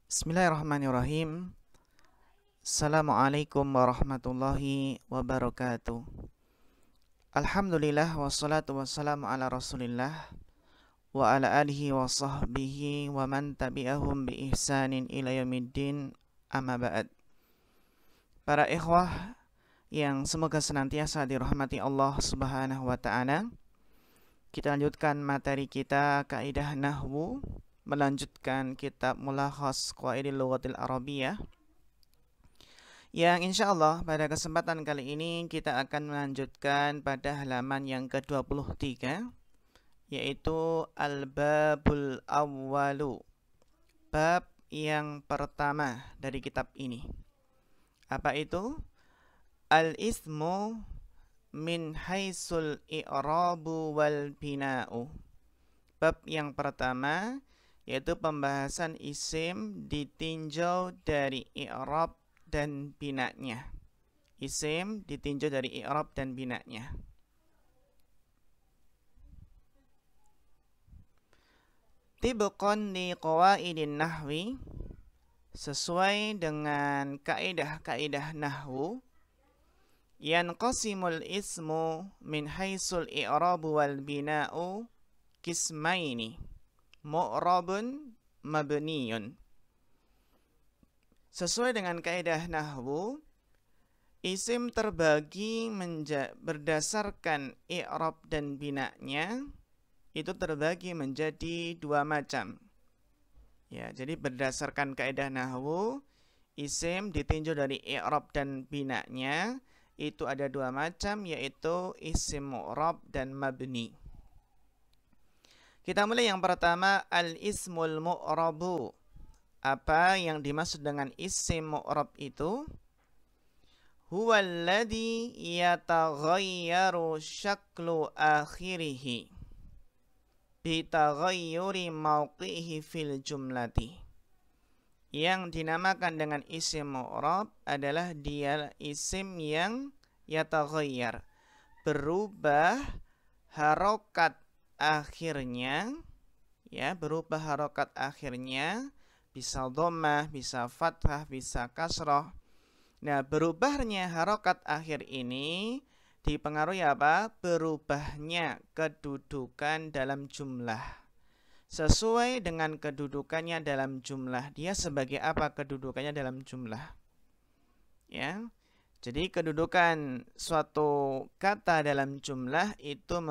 Bismillahirrahmanirrahim. Assalamualaikum warahmatullahi wabarakatuh. Alhamdulillah wassalatu wassalamu ala rasulillah wa ala alihi wa sahbihi wa man tabi'ahum bi ihsanin ila yaumiddin, amma ba'd. Para ikhwah yang semoga senantiasa dirahmati Allah Subhanahu wa taala, kita lanjutkan materi kita kaidah nahwu, melanjutkan kitab Mulakhas Qawaidil Lughatil Arabiyyah, yang insya Allah pada kesempatan kali ini kita akan melanjutkan pada halaman yang ke-23, yaitu Al-Babul Awwalu, bab yang pertama dari kitab ini. Apa itu? Al-ismu min haisul i'rabu wal bina'u. Bab yang pertama yaitu pembahasan isim ditinjau dari i'rab dan binanya. Isim ditinjau dari i'rab dan binanya. Tibqan li qawaidin nahwi, sesuai dengan kaidah-kaidah nahwu, yanqasimul ismu min haisul i'rabu wal bina'u qismaini, mu'rabun mabniyun. Sesuai dengan kaidah nahwu, isim terbagi berdasarkan i'rab dan binanya, itu terbagi menjadi dua macam. Ya, jadi berdasarkan kaidah nahwu, isim ditinjau dari i'rab dan binanya itu ada dua macam, yaitu isim mu'rab dan mabni. Kita mulai yang pertama, al-ismul mu'rabu. Apa yang dimaksud dengan isim mu'rab itu? Huwa alladhi yataghayyaru syaklu akhirihi bitaghayyuri mawqihi fil jumlati. Yang dinamakan dengan isim mu'rab adalah dia isim yang yataghayyar, berubah harokat akhirnya, ya, berubah harokat akhirnya, bisa dhammah, bisa fathah, bisa kasrah. Nah, berubahnya harokat akhir ini dipengaruhi apa? Berubahnya kedudukan dalam jumlah. Sesuai dengan kedudukannya dalam jumlah. Dia sebagai apa kedudukannya dalam jumlah? Ya. Jadi kedudukan suatu kata dalam jumlah itu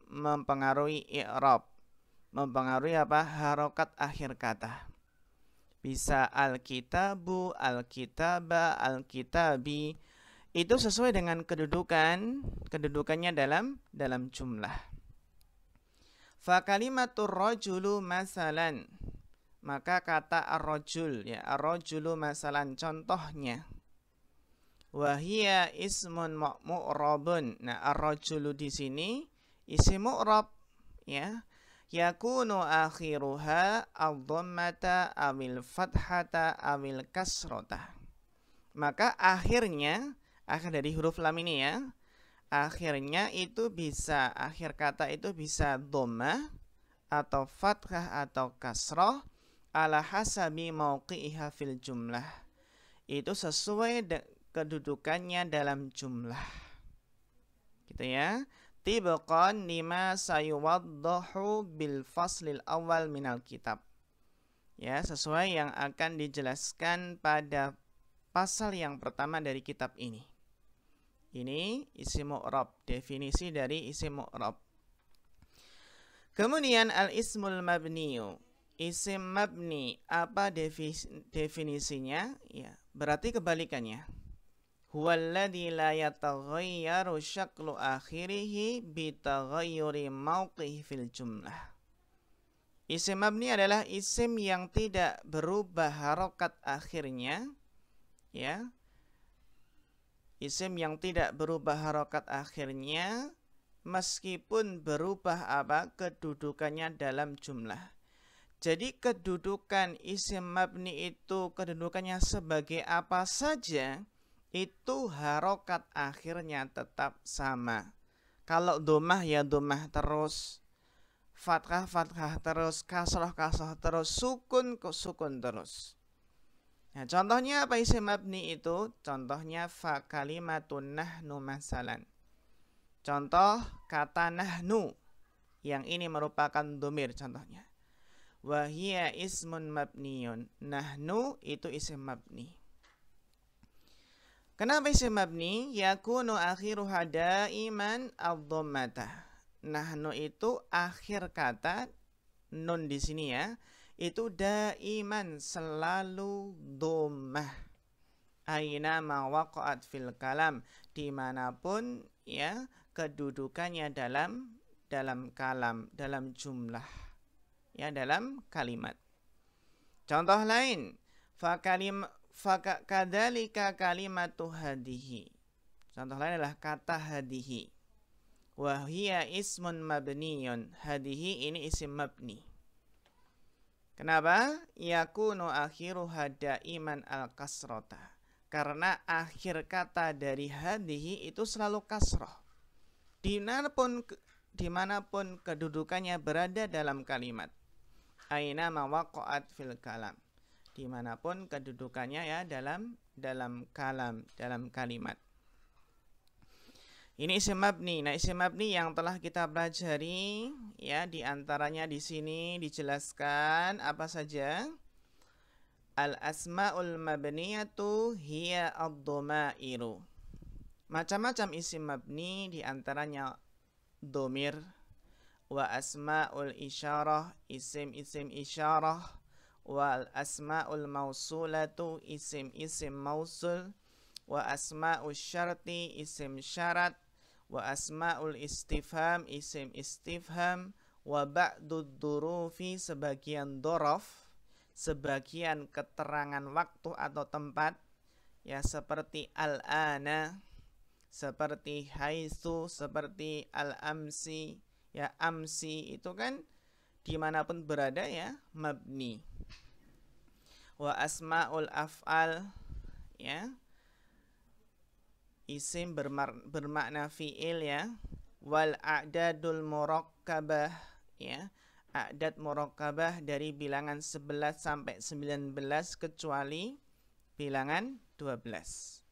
mempengaruhi i'rab, mempengaruhi apa? Harokat akhir kata. Bisa al-kitabu, al-kitaba, al-kitabi. Itu sesuai dengan kedudukannya dalam jumlah. Fa kalimatur rajulu masalan. Maka kata ar-rajul, ya, ar-rajulu masalan, contohnya. Wahia ismun mu'rabun. Nah, ar-rajulu di sini isim mu'rab, ya. Yakunu akhiruha ad-dhammata awil fathata awil kasrota. Maka akhirnya, akhir dari huruf lam ini, ya, akhirnya itu bisa, akhir kata itu bisa dhammah atau fathah atau kasrah ala hasabi mauqi'iha fil jumlah. Itu sesuai kedudukannya dalam jumlah. Gitu ya. Tibqan lima sayuwaddahu bil faslil awal minal kitab. Ya, sesuai yang akan dijelaskan pada pasal yang pertama dari kitab ini. Ini isim mu'rab, definisi dari isim mu'rab. Kemudian al-ismul mabniyu. Isim mabni, apa definisinya? Ya, berarti kebalikannya. Huwallazi la yataghayyaru syaklu akhirihi bitaghayyuri mawqihi fil jumlah. Isim mabni adalah isim yang tidak berubah harokat akhirnya, ya. Isim yang tidak berubah harokat akhirnya meskipun berubah apa? Kedudukannya dalam jumlah. Jadi kedudukan isim mabni itu kedudukannya sebagai apa saja, itu harokat akhirnya tetap sama. Kalau dhammah ya dhammah terus, fathah fathah terus, kasrah kasrah terus, sukun ke sukun terus. Nah, contohnya apa isim mabni itu? Contohnya fa kalimatun nahnu masalan. Contoh kata nahnu yang ini merupakan domir contohnya. Wahia ismun mabniyun. Nahnu itu isim mabni. Kenapa isim mabni? Yakunu akhiruha daiman ad-dhammata. Nahnu itu akhir kata nun di sini ya. Itu daiman selalu dhammah. Aina ma waqa'at fil kalam, dimanapun ya kedudukannya dalam kalam, dalam jumlah, ya dalam kalimat. Contoh lain, kadzalika kalimatu hadihi. Contoh lain adalah kata hadihi. Wa hiya ismun mabniyun. Hadihi ini isim mabni. Kenapa? Yakunu akhiruha daiman al-kasrata. Karena akhir kata dari hadihi itu selalu kasroh. Dimanapun kedudukannya berada dalam kalimat. Aina ma waqa'at fil kalam. Dimanapun kedudukannya ya dalam kalam, dalam kalimat. Ini isim mabni. Nah, isim mabni yang telah kita pelajari ya, diantaranya di sini dijelaskan apa saja. Al-asma'ul mabniyatu hiya ad-dhamairu. Macam-macam isim mabni, diantaranya domir, wa asma'ul isyarah, isim-isim isyarah, wa asma'ul mausulatu, isim-isim mausul, wa asma'ul syarti, isim syarat, wa asma'ul istifham, isim istifham, wa ba'dud durufi, sebagian dorof, sebagian keterangan waktu atau tempat, ya seperti al-ana, seperti haitsu, seperti al-amsi, ya amsi itu kan dimanapun berada ya mabni. Wa asma'ul af'al, ya isim bermakna fi'il ya. Wal a'dadul murakkabah, ya a'dad murakkabah dari bilangan 11 sampai 19 kecuali bilangan 12.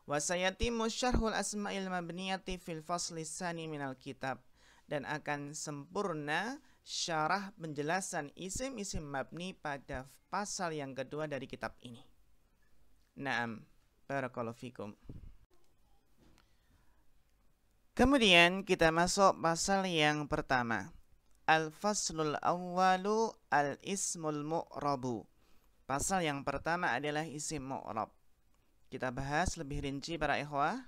Wa sayatimu syarhul asma'il mabniyati fil fasli tsani minal kitab, dan akan sempurna syarah penjelasan isim-isim mabni pada pasal yang kedua dari kitab ini. Naam, barakallahu fikum. Kemudian kita masuk pasal yang pertama. Al-faslul awwalu al-ismul mu'rabu. Pasal yang pertama adalah isim mu'rab. Kita bahas lebih rinci para ikhwah.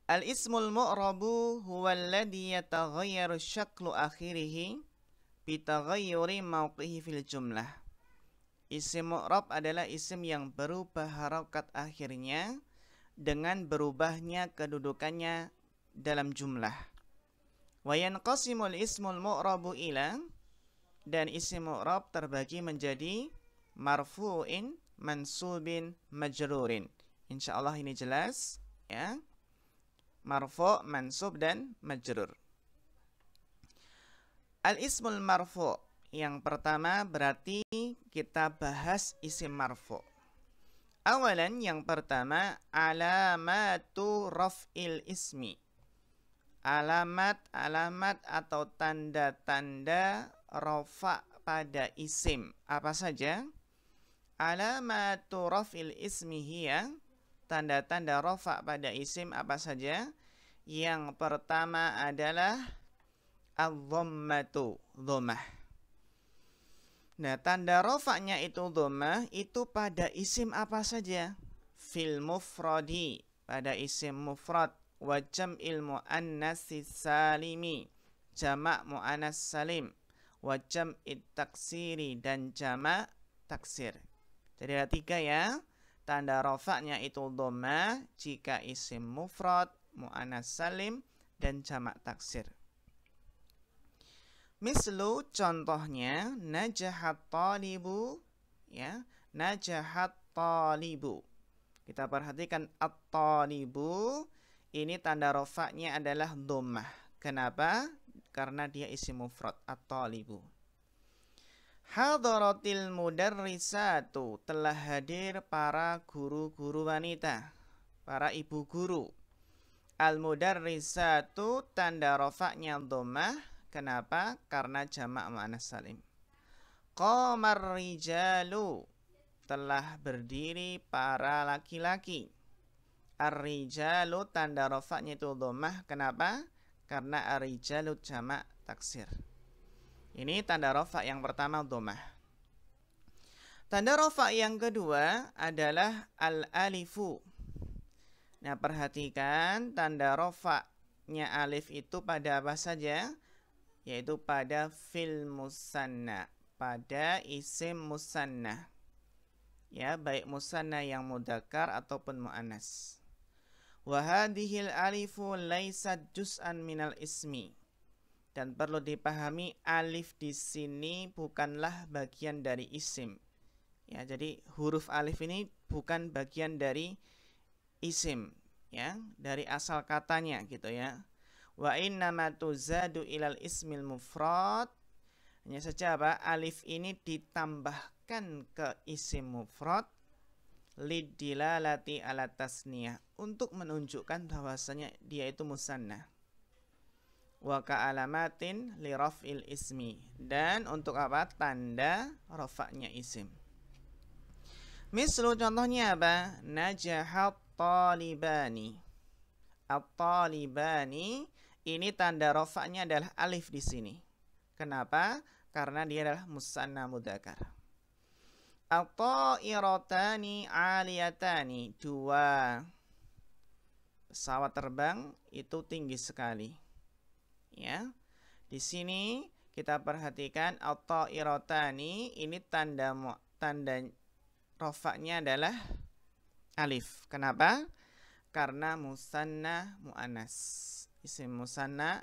Al-ismul mu'rabu huwa alladhi yataghayyaru syaklu akhirihi bitaghayyuri mawqihi fil jumlah. Isim mu'rab adalah isim yang berubah harokat akhirnya dengan berubahnya kedudukannya dalam jumlah. Wa yanqasimul ismul mu'rabu ila, dan isim mu'rab terbagi menjadi marfu'in, mansubin, majrurin. Insyaallah ini jelas ya. Marfu', mansub dan majrur. Al-ismul marfu', yang pertama berarti kita bahas isim marfu'. Awalan, yang pertama, alamatu raf'il ismi. Alamat atau tanda-tanda rafa pada isim apa saja? Alamatu raf'il ismi hiya, tanda-tanda rafa pada isim apa saja? Yang pertama adalah adh-dhammatu, dhammah. Nah, tanda rafa'nya itu dhammah itu pada isim apa saja? Fil mufradi, pada isim mufrad. Wa jam'il muannatsis salimi, jamak muannas salim. Wa jam'it taksiri, dan jamak taksir. Jadi ada 3 ya. Tanda rafa'nya itu dhammah jika isim mufrad, muannas salim, dan jamak taksir. Mislu, contohnya, najahat talibu, ya, najahat talibu. Kita perhatikan at-talibu, ini tanda rafa'nya adalah dhammah. Kenapa? Karena dia isim mufrad, at-talibu. Hadaratil mudarrisatu, telah hadir para guru-guru wanita, para ibu guru. Al-mudarrisatu, tanda rofaknya dhammah. Kenapa? Karena jamak muannats salim. Qamar rijalu, telah berdiri para laki-laki. Ar-rijalu, tanda rofaknya itu dhammah. Kenapa? Karena ar-rijalu jamak taksir. Ini tanda rofa yang pertama dhammah. Tanda rofa yang kedua adalah al-alifu. Nah, perhatikan tanda rofaknya alif itu pada apa saja? Yaitu pada fil musanna, pada isim musanna. Ya, baik musanna yang mudzakkar ataupun muannas. Wa hadhil alifu laysat juz'an minal ismi. Dan perlu dipahami alif di sini bukanlah bagian dari isim. Ya, jadi huruf alif ini bukan bagian dari isim, ya, dari asal katanya gitu ya. Wa innama tuzadu ilal ismil mufrad. Hanya saja apa? Alif ini ditambahkan ke isim mufrad lidilalati ala tasniyah, untuk menunjukkan bahwasanya dia itu musanna. Wa ka'alamatin li raf'il ismi, dan untuk apa? Tanda rafa'nya isim. Mislu, contohnya apa? Najahat talibani. At-talibani, ini tanda rafa'nya adalah alif di sini. Kenapa? Karena dia adalah musanna mudzakkar. At-ta'iratani 'aliyatani, dua pesawat terbang itu tinggi sekali. Ya, di sini kita perhatikan at-ta'iratani, ini tanda rofaknya adalah alif. Kenapa? Karena musanna muannas, isim musanna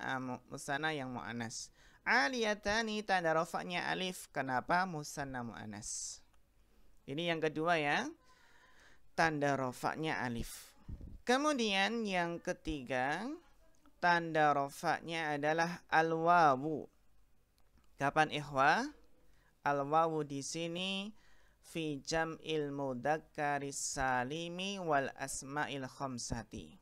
yang muannas. Aliyatani, tanda rofaknya alif. Kenapa? Musanna muannas. Ini yang kedua ya, tanda rofaknya alif. Kemudian yang ketiga, tanda rofaknya adalah al-wawu. Kapan ikhwah? Al-wawu di sini fi jam'il mudzakkari salimi wal asma'il khamsati.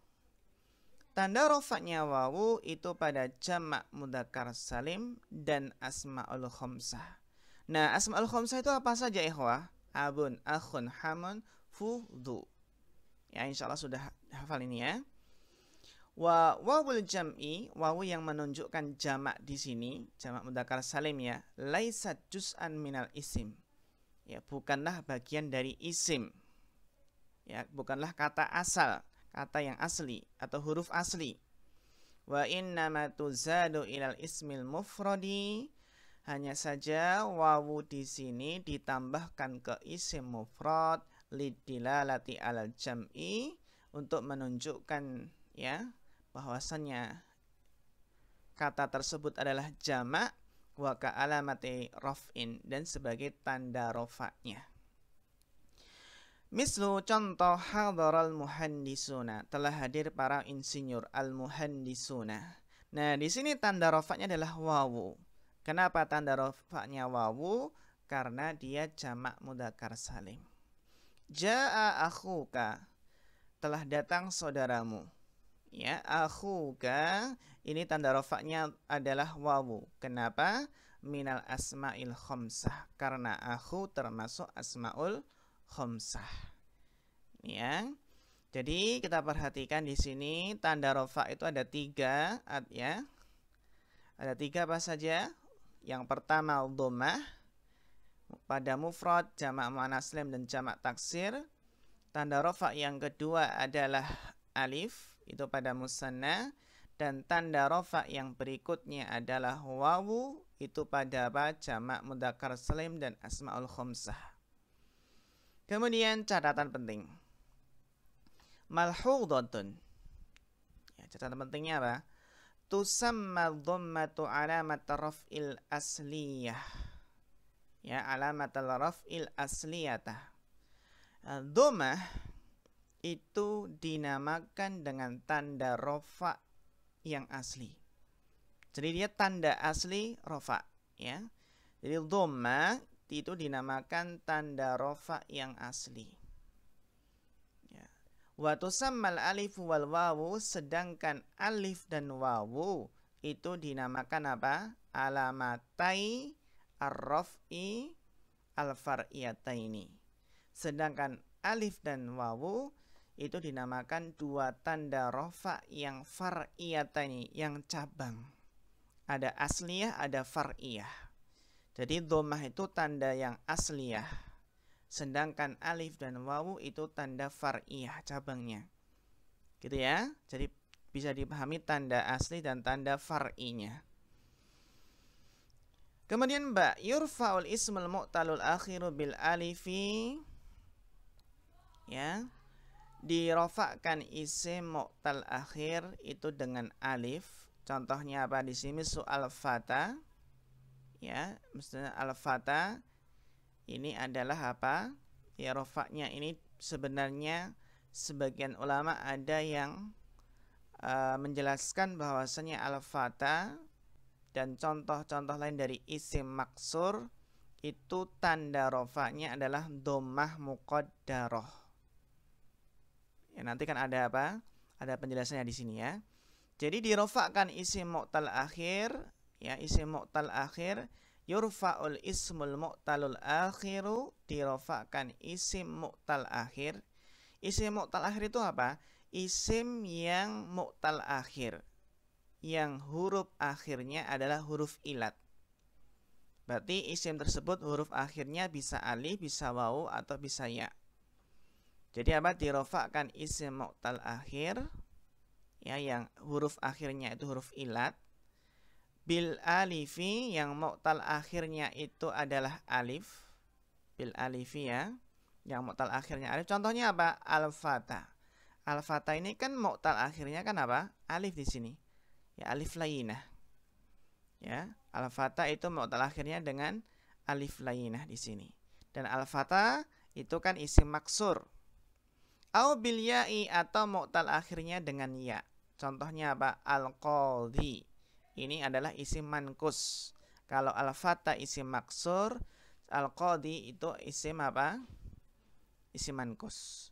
Tanda rofaknya wawu itu pada jamak mudzakkar salim dan asma'ul khamsah. Nah, asma'ul khamsah itu apa saja ikhwah? Abun, akhun, hamun, fudhu. Ya, insyaallah sudah hafal ini ya. Wa wawul jam'i, wawu yang menunjukkan jamak di sini, jamak mudzakkar salim ya, laisat juz'an minal isim. Ya, bukanlah bagian dari isim. Ya, bukanlah kata asal, kata yang asli atau huruf asli. Wa innama tuzadu ilal ismil mufradi, hanya saja wawu di sini ditambahkan ke isim mufrad lidilalati alal jam'i, untuk menunjukkan ya bahwasannya kata tersebut adalah jamak, wa ka'alamati raf'in, dan sebagai tanda rofaknya. Mislu, contoh, hadaral muhandisuna, telah hadir para insinyur, al muhandisuna. Nah, di sini tanda rofaknya adalah wawu. Kenapa tanda rofaknya wawu? Karena dia jamak mudzakkar salim. Ja'a akhuka, telah datang saudaramu. Ya, akhuka, ini tanda rofaknya adalah wawu. Kenapa? Minal asma'il khamsah, karena akhu termasuk asma'ul khamsah. Ya. Jadi kita perhatikan di sini tanda rofak itu ada tiga, ya. Ada tiga apa saja? Yang pertama dhammah pada mufrad, jamak muannats salim dan jamak taksir. Tanda rofak yang kedua adalah alif, itu pada musanna, dan tanda rofak yang berikutnya adalah wawu, itu pada apa? Jamak mudzakkar salim dan asmaul khamsah. Kemudian catatan penting. Malhudhatun. Ya, catatan pentingnya apa? Tusamma dhammatu alamat raf'il asliyah. Ya, alamat raf'il asliyatah. Dhammah itu dinamakan dengan tanda rofa yang asli. Jadi dia tanda asli rofa, ya. Jadi dhammah itu dinamakan tanda rofa yang asli. Ya. Wa tusammal alif wal wawu, sedangkan alif dan wawu itu dinamakan apa? Alamatai ar-raf'i al-far'iyataini. Sedangkan alif dan wawu itu dinamakan dua tanda rofa yang far'iyataini, yang cabang. Ada asliyah, ada far'iyah. Jadi dhammah itu tanda yang asliyah, sedangkan alif dan wawu itu tanda far'iyah, cabangnya. Gitu ya. Jadi bisa dipahami tanda asli dan tanda far'inya. Kemudian yurfa'ul ismul mu'talul akhiru bil alifi. Ya. Dirofakkan isim mu'tal akhir itu dengan alif. Contohnya apa di sini? Soal fata. Ya, misalnya al-fata ini adalah apa? Ya, rofaknya ini sebenarnya sebagian ulama ada yang menjelaskan bahwasanya al-fata dan contoh-contoh lain dari isim maksur itu tanda rofaknya adalah dhammah muqaddarah. Ya, nanti kan ada apa? Ada penjelasannya di sini ya. Jadi dirofakkan isim mu'tal akhir, ya, isim mu'tal akhir, yurfa'ul ismul mu'talul akhiru, dirofakkan isim mu'tal akhir. Isim mu'tal akhir itu apa? Isim yang mu'tal akhir, yang huruf akhirnya adalah huruf ilat. Berarti isim tersebut huruf akhirnya bisa alif, bisa wawu, atau bisa ya. Jadi apa? Dirofakkan isim mu'tal akhir, ya, yang huruf akhirnya itu huruf ilat, bil alifi, yang mu'tal akhirnya itu adalah alif, bil alifi ya, yang mu'tal akhirnya alif. Contohnya apa? Al-fata. Al-fata ini kan mu'tal akhirnya kan apa? Alif di sini. Ya, alif lainah. Ya, al-fata itu mu'tal akhirnya dengan alif lainah di sini. Dan al-fata itu kan isim maksur. Au bil ya'i, atau mu'tal akhirnya dengan ya. Contohnya apa? Al-qadhi. Ini adalah isim mankus. Kalau al-fata isim maksur, al-qadhi itu isim apa? Isim mankus.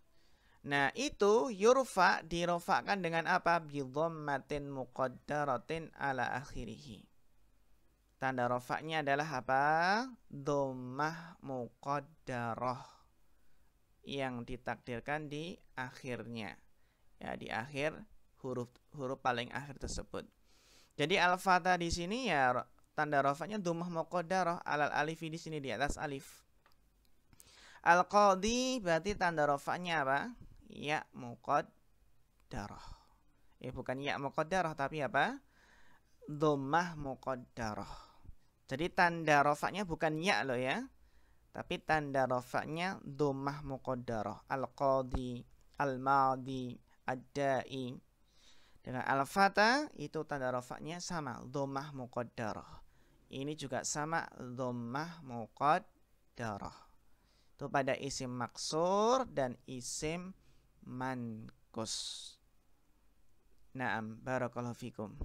Nah, itu yurfa dirofakkan dengan apa? Bi dhammatin muqaddaratin ala akhirih. Tanda rofaknya adalah apa? Dhammah muqaddarah, yang ditakdirkan di akhirnya, ya, di akhir huruf paling akhir tersebut. Jadi al-fata di sini ya tanda rofaknya dhammah muqaddarah alal alifi, di sini di atas alif. Al-qadhi berarti tanda rofaknya apa? Ya muqaddarah. Bukan ya muqaddarah tapi apa? Dhammah muqaddarah. Jadi tanda rofaknya bukan ya loh ya, tapi tanda rofaknya dhammah muqaddarah. Al-qadhi, al-madhi, ad-da'i. Dengan al-fata itu tanda rofaknya sama, dhammah muqaddarah. Ini juga sama, dhammah muqaddarah. Itu pada isim maksur dan isim mankus. Naam, barakallahu fikum.